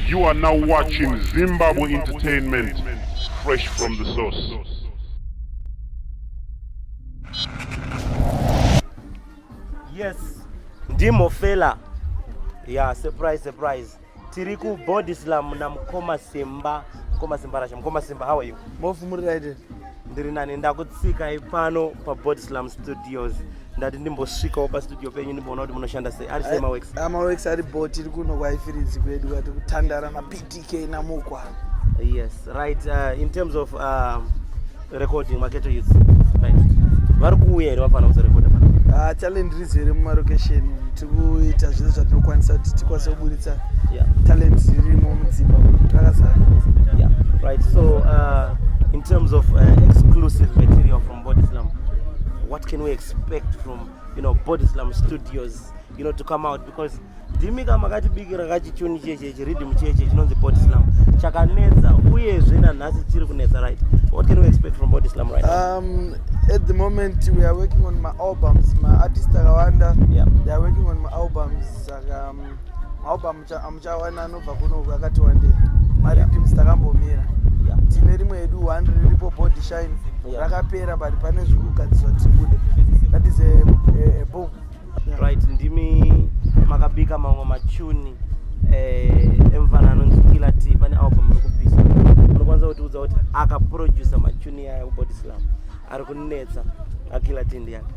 You are now watching Zimbabwe Entertainment, fresh from the source. Yes, ndimo fela. Yeah, surprise. Tiriku Bodyslam na Mkoma Simbarashe. Mkoma Simba, how are you? Mofu muriraide. Ndiri nani ndakutsika ipano pa Bodyslam Studios. Ndati ndimbosvika pa studio penyu ndimboona kuti munoshanda sei. Ari sei maworks? Amaworks ari bo tiri kuno kwaifirizi kwedu kwati kutandara na PTK na Mukwa. Yes, right. In terms of recording, Maketo youth, right. Vari kuuya here vapana kuzorecorda pana? Talent rizere mumarokesheni tikuita zvese zvatinokwanisa kuti tikwanise kuburitsa talent zirimo mudzimba rakazara. Yeah, right. So in terms of exclusive material from Bodyslam, what can we expect from Bodyslam Studios to come out? Because Dimika makati bigi rakachi chuni cheche rhythm cheche chinonzi Bodyslam chakanetsa uyezve nanhasi chiri kunetsa, right? What can we expect from Bodyslam right now? At the moment we are working on my albums. My artists akawanda, they are working on my albums. Album amuchawana anobva kuno akati wande marhythms takambomira. Tine rimwe edu 100 riripo Body Shine rakapera but pane zvekugadziswa tibude. That is a book. Right, ndimi makabika mamwe machuni emfanano nzikila ti pane album rikupisa. Unokwanisa kuti udza kuti akaproducer machuni aya kuBodyslam ari kunetsa akila ti ndiyani.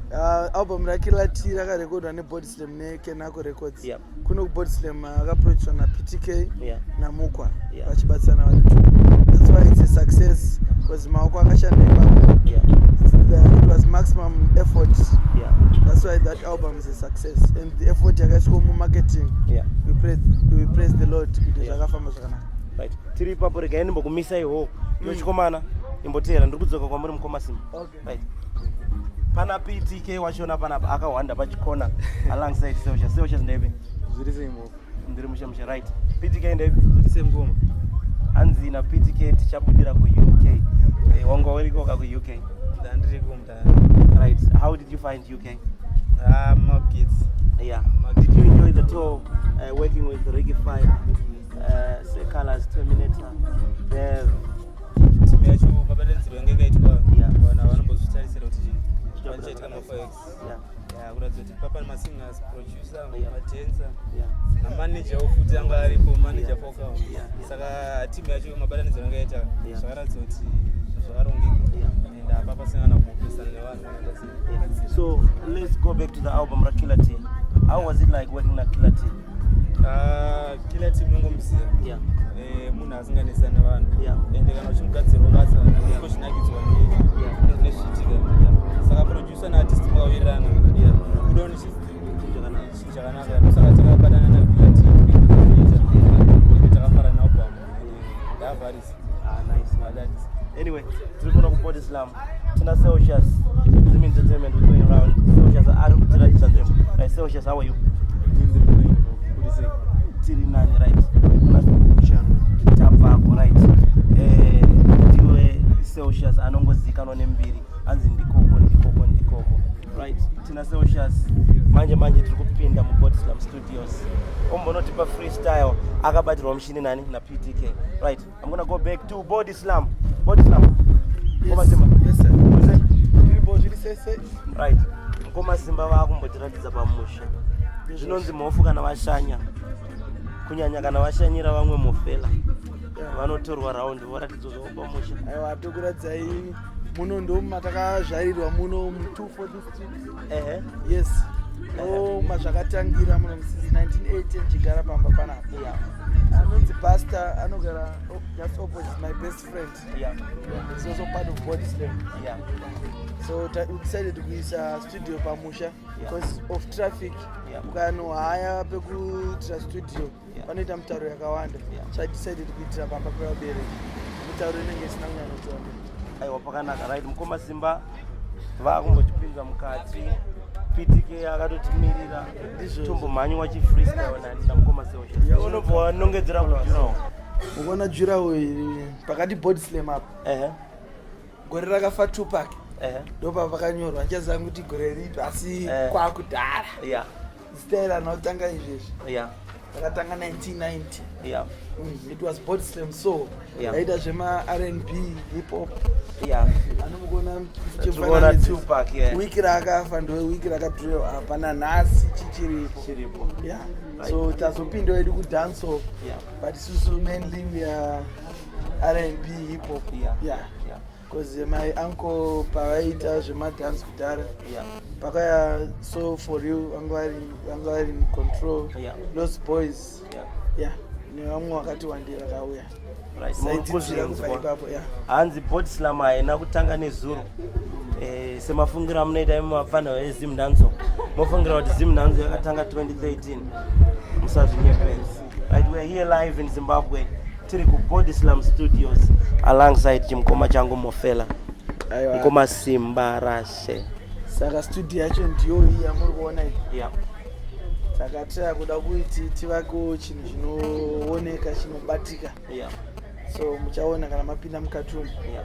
Album rakila ti rakarekodwa neBodyslam neKenako Records. Kuno kuBodyslam akaproducer na PTK na Mukwa vachibatsana vari. That's why it's a success because maoko akashandika. It was maximum effort. That's why that album is a success. And the effort yakaiswa mu marketing. We praise the Lord kuti zvakafamba zvakanaka. Right. Tiri papo rega ndimbokumisa iho. Yochikomana imbotera ndiri kudzoka kwamuri Mukoma Simba. Right. Pana PTK wachona pana akawanda pachikona alongside Seosha ndebe. Zviri seimo. Ndiri musha right. PTK ndebe zviri semgoma. Anzi na PTK tichabudira ku UK. Wango weriko ka ku UK. Right. How did you find UK? My kids. Yeah. Did you enjoy the tour working with the Reggae Fire, Colors, Terminator, Bev? Papa singers, producer, dancer, manager of Janga aripo, manager foka. Saka team yacho mabalanisi yangaita. Zvakaratidza Papa singer na So let's go back to the album Rakila T. How was it like working at Kila T? Kila T mungomziya. Yeah. Munhu asinganetsani nevanhu. Ende kana uchimugadzira basa kozvinakidzwa nezviitika. Saka producer na artist vawirirana. Kudawo nechinhu chakanaka. Saka takabatana na Kila T takafara nealbum. Ndavharisa. Nice. Anyway, tiri kuno kuBodyslam. Tina Seosha, Zimentertainment is going around. Seosha are kutiratidza nzvimbo. Right, Seosha, how are you? Tiri nani, right? Tabvako, right? Ndiwe Seosha anongozikanwa nembiri. Anzi ndikoko. Right? Tina Seosha, manje tiri kupinda muBodyslam Studios. Ombonotipa freestyle akabatirwa mushini nani na PTK. Right? I'm gonna go back to Bodyslam. Yes, sir. Right. Mukoma Simba vakumbotiratidza pamusha. Zvinonzi mofu kana vashanya. Kunyanya kana vashanyira vamwe mofela. Vanotorwa round voratidzwa zvavo pamusha. Aiwa tokuradzai muno ndo matakazvarirwa muno mu243. Yes. Mazvakatangira muno since 1980 nchigara pamba panapo. Anonzi Pastor anogara just opposite my best friend. He's also part of Bodyslam. So we decided to kuisa studio pamusha because of traffic. Ukanohaya pekuitira studio panoita mutauro yakawanda. So I decided kuitira pamba pevabereki. Mutauro inenge isina kunyanyotwanda. Aiwa pakanaka, right? Mukoma Simba vakumbotipinza mukati. PTK akatotimirira tumbo mhanyu wachifreestyle na Mukoma Seosha. Unobva nongedzera kujuraho. Ukona juraho pakati Bodyslam apo. Gore rakafa Tupac. Ndopa pakanyorwa nchazanga kuti gore ripi asi kwakudhara. Style anotanga izvezvi. takatanga 1990. Yeah. It was Bodyslam so. Yeah. Aida zvema R&B, hip hop. Yeah. Anomugona Tunaona Tupac, yeah. Wiki rakafa ndo wiki rakadrill hapana nhasi chichiripo. Yeah. Right. So tazopinda wedu kudance off. Yeah. But so mainly we are R&B, hip hop. Yeah. Yeah. Yeah. Because my uncle pavaita zvema dance kudhara. Yeah. Pakaya so for you anga in control. Yeah. Those boys. Yeah. Yeah. Nevamwe wakati wandira kauya. Right. Yeah. Hanzi Bodyslam haina kutanga nezuro. Semafungira munoita mafana eZimentertainment. Mofungira kuti Zimentertainment yakatanga 2013. Musazvinyepenzi. Right, we are here live in Zimbabwe. Tiri ku Bodyslam Studios alongside chimukoma changu Mofela. Mukoma Simbarashe. Saka studio yacho ndiyo iyi yamuri kuona iyi. Yeah. Saka tira kuda kuti tivako chinhu chinooneka chinobatika. Yeah. So muchaona kana mapinda mukatumu. Yeah.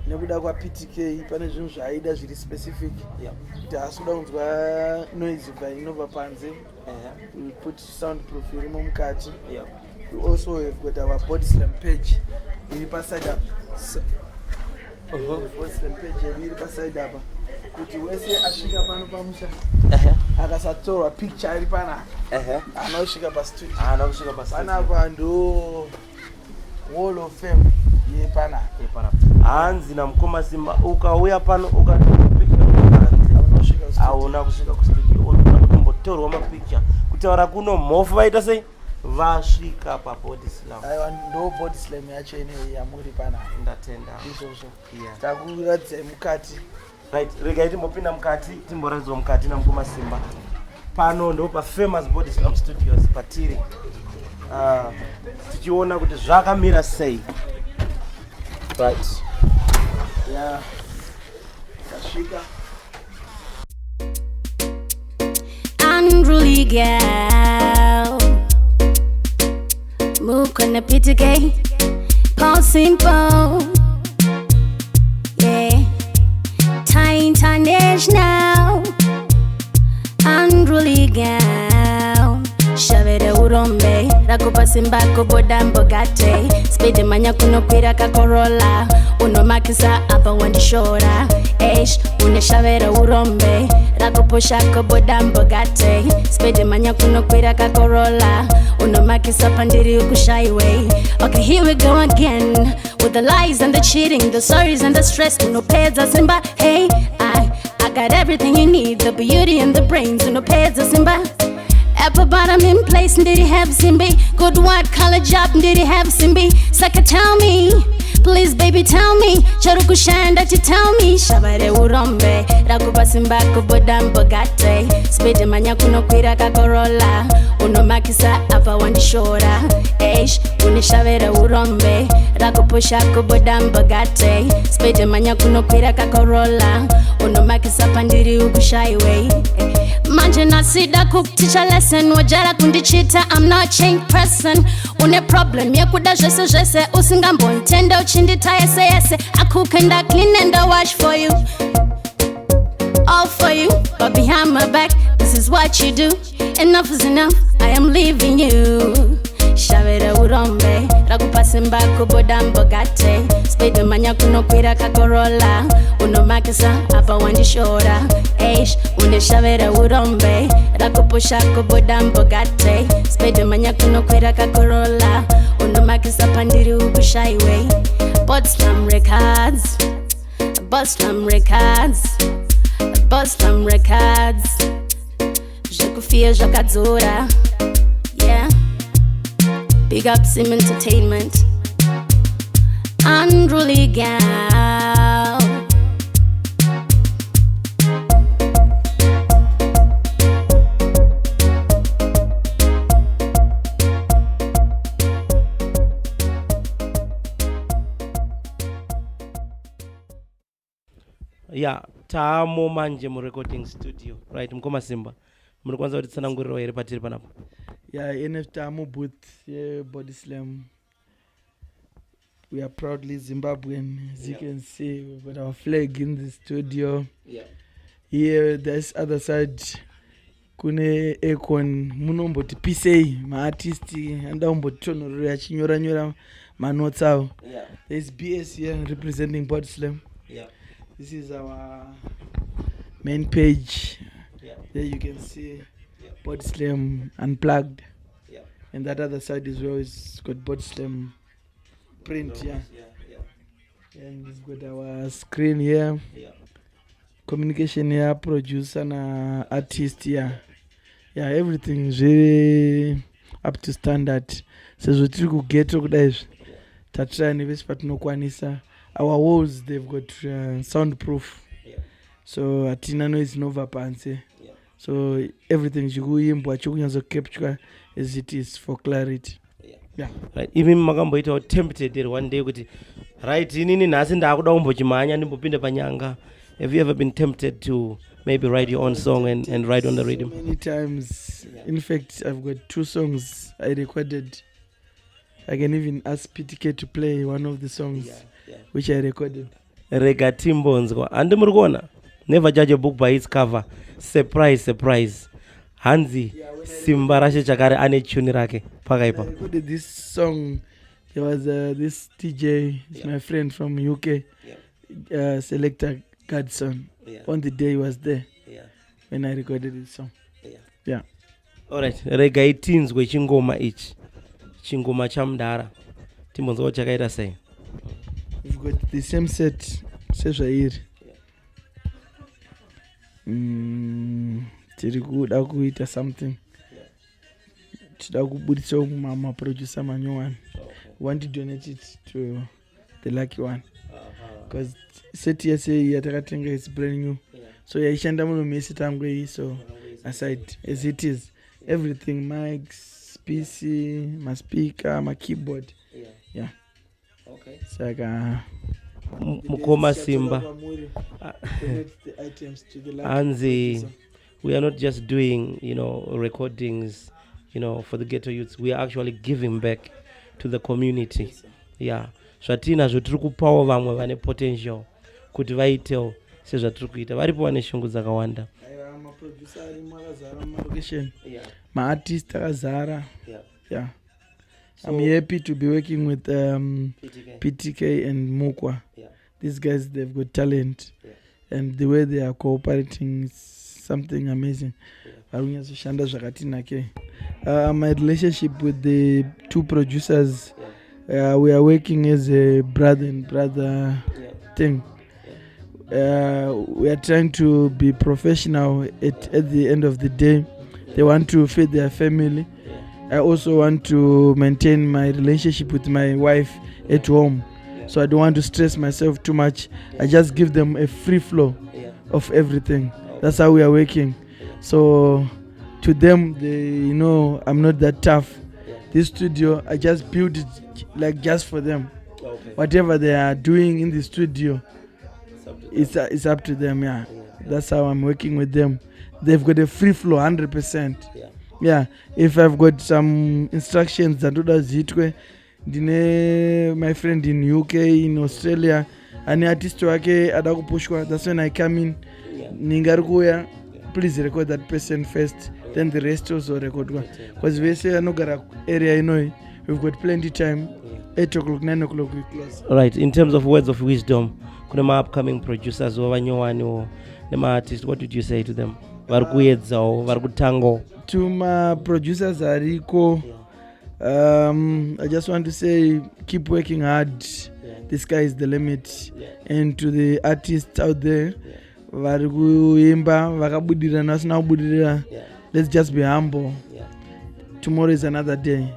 Nekuda kwa PTK pane zvinhu zvaaida zviri specific. Yeah. Kuti asikuda kunzwa noise kubva inobva panze. We put soundproof irimo mukati. Yeah. We also have got our Bodyslam page iri paside apa. Bodyslam page yedu iri paside apa. Kuti wese asvika pano pamusha akasatorwa picture iri pana anosvika pastudio. Panapa ndo wall of fame yepana. Hanzi namukoma Simba ukauya pano ukatora picture auna kusvika kustudio. Unoda kutombotorwa mapicture kutaura kuno mhofu vaita sei vasvika paBodyslam. Aiwa ndo Bodyslam yacho ineyi yamuri pana. Ndatenda. Izvozvo. Yeah. Takuradzai mukati. Right, regai timbopinda mukati, timboradzwa mukati namukoma Simba. Pano ndo pa famous Bodyslam Studios patiri. Tichiona kuti zvakamira sei. Right. Yeah. Tasvika. Unruly girl, move on the PTK, Paul Simple, yeah, international. Unruly girl, shavere urombe, rakupa Simba kuboda mbogate, spede manya kuno kwira kakorola, unomakisa apa wandishora, eish, uneshavere urombe, rakuposha kuboda mbogate, spede manya kuno kwira kakorola, unomakisa pandiri ukushaiwe. Okay, here we go again, with the lies and the cheating, the sorries and the stress, unopedza Simba, hey, I got everything you need, the beauty and the brains, unopedza Simba. Apple bottom in place, did he have Simbi? Good white collar job, did he have Simbi? Saka tell me, please baby tell me. Charuku shine that you tell me. Shabare urombe, rakupa Simba kuboda mbogate, spede manya kuno kwira kakorola, unomakisa apa wandishora, eish, unishavere urombe, rakupusha kuboda mbogate, spede manya kuno kwira kakorola, unomakisa pandiri ukushaiwe. Manje nasida kukuticha lesson, wajara kundichita, I'm not chain person. Une problem yekuda zvese usingambontenda uchindita yese. I cook and I clean and I wash for you, all for you, but behind my back, this is what you do. Enough is enough, I am leaving you. Shavere urombe, rakupa Simba kuboda mbogate, spede manya kuno kwira kakorola, unomakisa apa wandishora, eish, uneshavere urombe, rakupusha kuboda mbogate, spede manya kuno kwira kakorola, unomakisa pandiri ukushaiwe. Bodyslam records, Bodyslam records, Bodyslam records, zvekufia zvakadzora, yeah. Big up Zimentertainment. Unruly girl. Yeah, tamo manje mu recording studio. Right, mukoma Simba. Muri kwanza kuti tsananguriro here patiri panapo. Yeah, NFTAMO booth, yeah, Bodyslam. We are proudly Zimbabwean, as you can see. We've got our our flag in the studio. Yeah. Here, this other side, kune Econ munomboti pisei maartist anda umbotonorera achinyora manotes avo. There's BS here representing Bodyslam. This is our main page. There you can see Bodyslam unplugged. And that other side as well is got Bodyslam print. And we've got our screen here. Communication here, producer and artist here. Everything is very up to standard. So we try to get to guys. Our walls, they've got soundproof. So atina noise nova panse. So everything you capture as it is for clarity. Right. Even makamboita tempted one day kuti right inini nhasi ndakuda kumbochimhanya ndimbopinda panyanga. Have you ever been tempted to maybe write your own song and write on the rhythm? So many times. In fact, I've got 2 songs I recorded. I can even ask PTK to play one of the songs which I recorded. Rega timbonzwa. And murikuona, never judge a book by its cover. Surprise. Hanzi, Simbarashe Chakare ane tune rake. Pakaipa. I recorded this song. There was this DJ, my friend from UK, Selector Godson. On the day he was there when I recorded this song. Alright, rega itins we chingoma ichi. Chingoma chamdara. Timbonzwa chakaita sei. We've got the same set. Sezvairi. Tiri kuda kuita something. Tida kubudisa maproducer manyowani. Want to donate it to the lucky one. Because set yase yatakatenga is brand new. So yaishanda muno mesi tangwe so aside as it is. Everything, mics, PC, my speaker, my keyboard. Okay. Saka Mukoma Simba. Anzi, we are not just doing, recordings, for the ghetto youths. We are actually giving back to the community. Zvatina zvotiri kupawo vamwe vane potential kuti vaitewo sezvatiri kuita. Varipo vane shungu dzakawanda. Maproducer arimo akazara mumarokesheni. Maartist akazara. So I'm happy to be working with PTK and Mukwa. These guys, they've got talent. And the way they are cooperating is something amazing. My relationship with the 2 producers, we are working as a brother and brother thing. We are trying to be professional at the end of the day. They want to feed their family. I also want to maintain my relationship with my wife at home. So I don't want to stress myself too much. I just give them a free flow of everything. That's how we are working. So to them, they I'm not that tough. This studio, I just built it like just for them. Whatever they are doing in the studio, it's up to them. That's how I'm working with them. They've got a free flow 100%. If I've got some instructions that zitwe my friend in UK, in Australia, and artist wake ada kupushwa, that's when I come in. Ningari kuya, please record that person first, then the rest also record. Because we say anogara area we've got plenty time. 8 o'clock, 9 o'clock we close. Alright, in terms of words of wisdom, kuna ma upcoming producers wavanyowani o nema artists, what did you say to them? Varikuedzao, varikutango. To my producers ariko, I just want to say keep working hard. The sky is the limit. And to the artists out there, varikuimba vakabudira nasina kubudira, let's just be humble. Tomorrow is another day.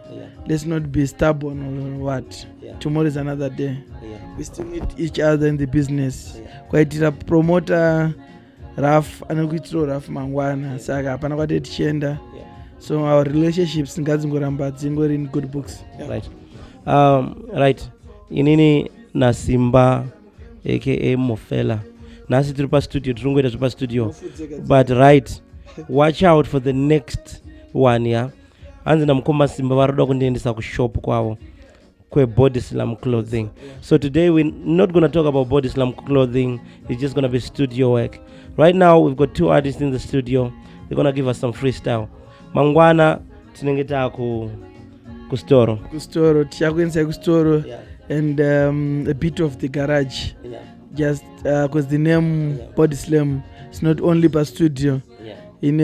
Let's not be stubborn or what. Tomorrow is another day. We still need each other in the business. Kwaitira promoter Raf anokuitiro Raf mangwana saka hapana kwati tichenda. So our relationships ngadzingoramba dzingori in good books. Right. Right. Inini na Simba aka Mofela. Nasi tiri pa studio, turungoita tiri pa studio. But right, watch out for the next one, Hanzi na mkoma Simba varoda kundiendesa kushop kwavo kwe Bodyslam clothing. So today we're not going to talk about Bodyslam clothing. It's just going to be studio work. Right now we've got 2 artists in the studio. they're gonna give us some freestyle. Mangwana tinenge kustoro tichakuendesa kustoro and a bit of the garage, just because the name Bodyslam is not only per studio. In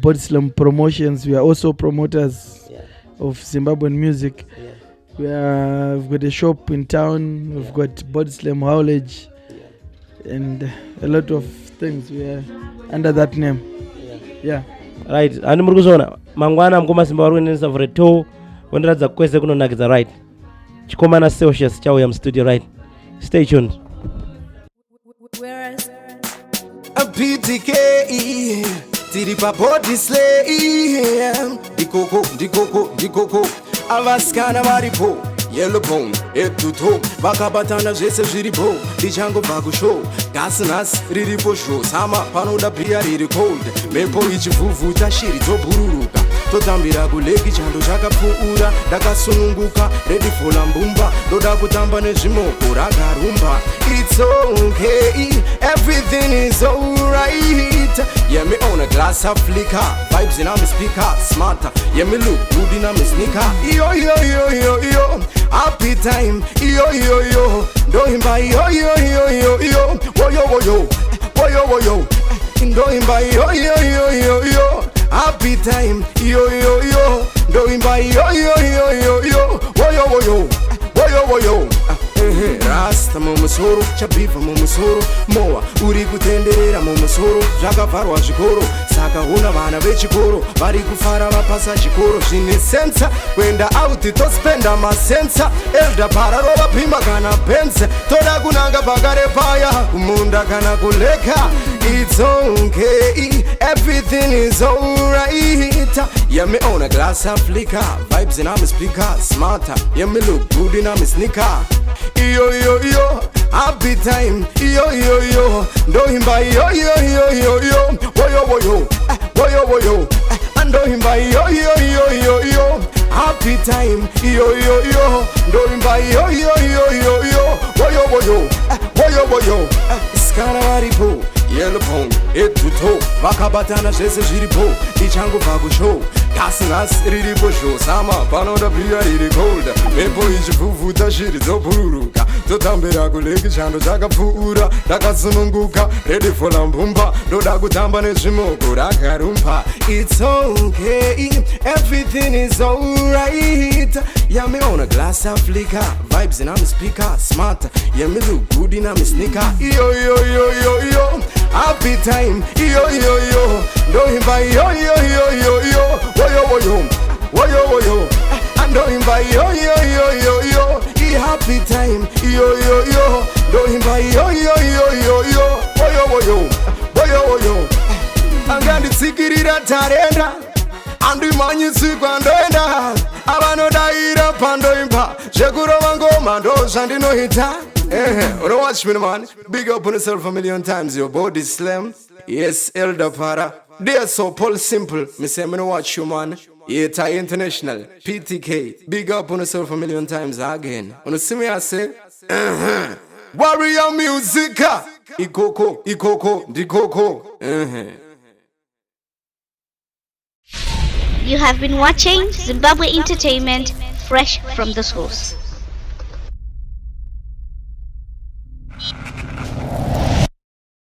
Bodyslam promotions, we are also promoters of Zimbabwean music. We've got a shop in town, we've got Bodyslam haulage, and a lot of things. We are under that name. Right, and murikuzona mangwana mkoma Simba waruenesa for a tour wenderadza kwese kunonakidza, right? Chikomana Celsius chauya mstudio, right? Stay tuned. A PTK tiri pa Bodyslam dikoko avaskana varipo yellow bone etuto vakabatana zvese zviripo ndichangobva kushow gasinas riripo show sama panoda bhiya riri cold mhepo ichivhuvhuta shiri dzobhururuka totambira kuleki chando chakapfuura ndakasununguka ready for lambumba ndoda kutamba nezvimoko rakarumba. It's okay, everything is alright. Yeah, me own a glass of liquor, vibes in my speaker, smarter. Yeah, me look good in my sneaker. Yo, happy time. Yo, doing by yo. Woyo. Doing by yo. Happy time. Yo, doing by yo. Woyo. Rasta mumusoro, chabiva mumusoro, moa uri kutenderera mumusoro, zvakavharwa zvikoro, saka una vana vechikoro vari kufara vapasa chikoro, zvine sensa kuenda out tospenda masensa, elda pararova pima kana pensa, toda kunanga pakare paya kumunda kana kuleka. It's okay, everything is alright. Yeah, me own a glass of liquor, vibes in my speaker, smarter. Yeah, me look good in my sneaker. Yo, happy time. Yo, doing by yo. Woyo. And doing by yo. Happy time. Yo, doing by yo. Woyo. Skana varipo. Yellow bone, etuto vakabatana zvese zviripo ndichangobva kushow gasinas riripo show sama panoda bhiya riri cold mhepo ichivhuvhuta shiri dzobhururuka totambira kuleki chando chakapfuura ndakasununguka ready for lambumba ndoda kutamba nezvimoko rakarumba. It's okay, everything is alright. Yeah, me own a glass of liquor, vibes in my speaker, smart. Yeah, me look good in my sneaker. Yo, happy time. Yo, doing by yo. Woyo. And doing by yo. Happy time. Yo, doing by yo. Woyo. Anganditsikirira tarenda andimanyitsikwa ndoenda avanodaira pandoimba zvekurova ngoma ndo zvandinoita. Don't watch me, man. Big up on yourself a million times, your Bodyslam. Yes, Elder Para. Dear so Paul Simple. Me say me no watch you, man. Yeah, Thai International. PTK. Big up on yourself a million times again. When you see me, I say, Warrior Musica. Ikoko, dikoko. You have been watching Zimbabwe Entertainment, fresh from the source.